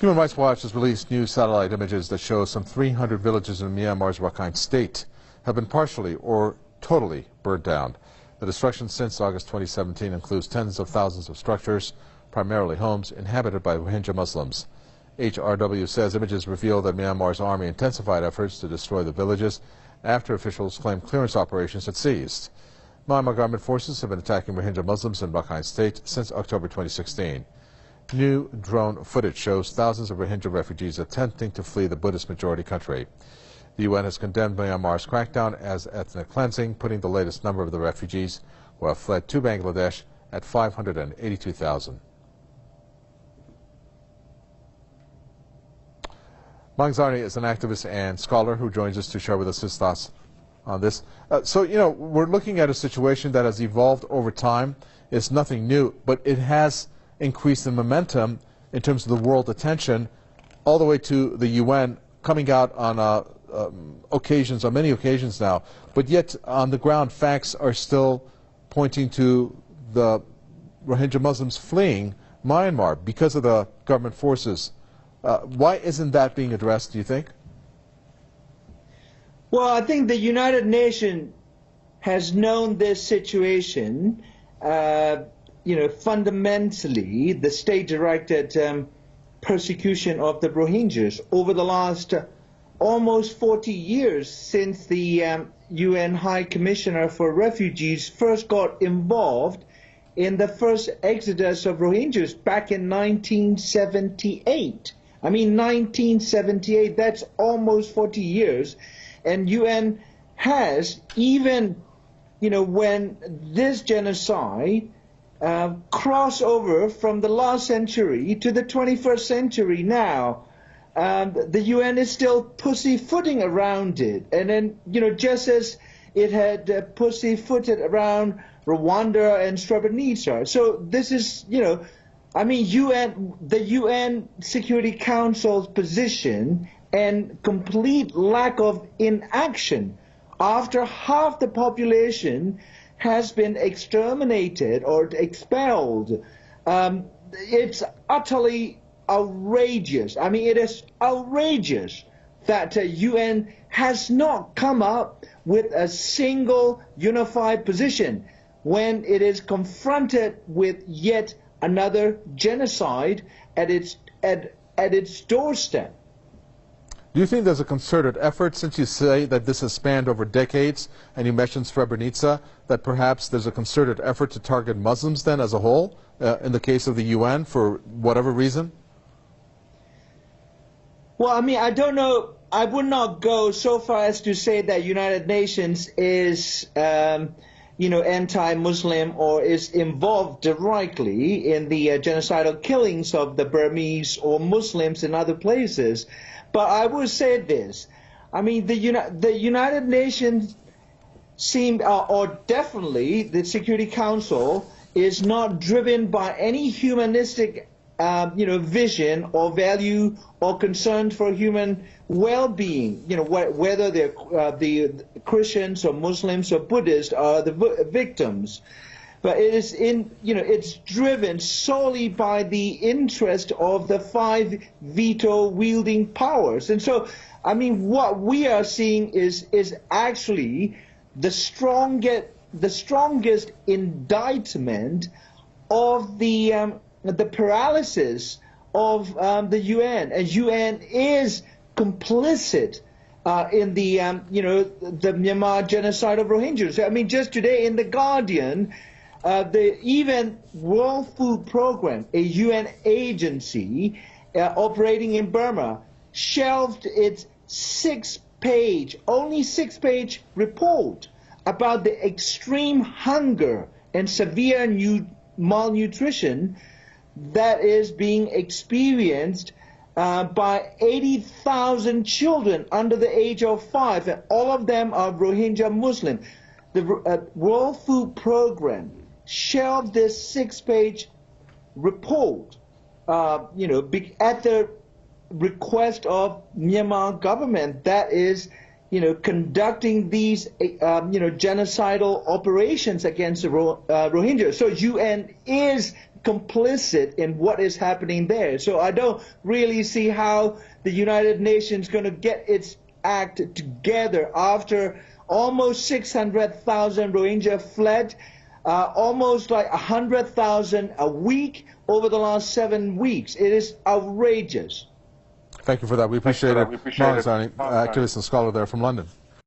Human Rights Watch has released new satellite images that show some 300 villages in Myanmar's Rakhine State have been partially or totally burned down. The destruction since August 2017 includes tens of thousands of structures, primarily homes, inhabited by Rohingya Muslims. HRW says images reveal that Myanmar's army intensified efforts to destroy the villages after officials claimed clearance operations had ceased. Myanmar government forces have been attacking Rohingya Muslims in Rakhine State since October 2016. New drone footage shows thousands of Rohingya refugees attempting to flee the Buddhist-majority country. The UN has condemned Myanmar's crackdown as ethnic cleansing, putting the latest number of the refugees who have fled to Bangladesh at 582,000. Mangzarni is an activist and scholar who joins us to share with us his thoughts on this. We're looking at a situation that has evolved over time. It's nothing new, but it has increased in momentum in terms of the world attention, all the way to the UN coming out on many occasions now. But yet, on the ground, facts are still pointing to the Rohingya Muslims fleeing Myanmar because of the government forces. Why isn't that being addressed, do you think? Well, I think the United Nations has known this situation. Fundamentally, the state-directed persecution of the Rohingyas over the last almost 40 years since the UN High Commissioner for Refugees first got involved in the first exodus of Rohingyas back in 1978. I mean, 1978, that's almost 40 years. And UN has, even, when this genocide crossover from the last century to the 21st century now, the UN is still pussyfooting around it. And then, just as it had pussyfooted around Rwanda and Srebrenica. So this is, the UN Security Council's position and complete lack of inaction after half the population has been exterminated or expelled. It's utterly outrageous. I mean, it is outrageous that the UN has not come up with a single unified position when it is confronted with yet another genocide at its doorstep. Do you think there's a concerted effort, since you say that this has spanned over decades, and you mentioned Srebrenica, that perhaps there's a concerted effort to target Muslims then as a whole, in the case of the UN, for whatever reason? Well, I mean, I don't know. I would not go so far as to say that United Nations is, anti-Muslim or is involved directly in the genocidal killings of the Burmese or Muslims in other places. But I would say this. I mean, the United Nations or definitely the Security Council is not driven by any humanistic vision or value or concern for human well-being, whether they're the Christians or Muslims or Buddhists are the victims. But it is it's driven solely by the interest of the 5 veto-wielding powers. And so, I mean, what we are seeing is actually the strongest indictment of the paralysis of the UN. And UN is complicit in the the Myanmar genocide of Rohingyas. I mean, just today in The Guardian, even World Food Program, a UN agency operating in Burma, shelved its only six-page report about the extreme hunger and severe malnutrition that is being experienced by 80,000 children under the age of 5, and all of them are Rohingya Muslim. The World Food Program shelved this 6-page report, at the request of Myanmar government that is, conducting these, genocidal operations against the Rohingya. So UN is complicit in what is happening there. So I don't really see how the United Nations is going to get its act together after almost 600,000 Rohingya fled, almost like 100,000 a week over the last 7 weeks. It is outrageous. Thank you for that. We appreciate it. Activist and scholar there from London.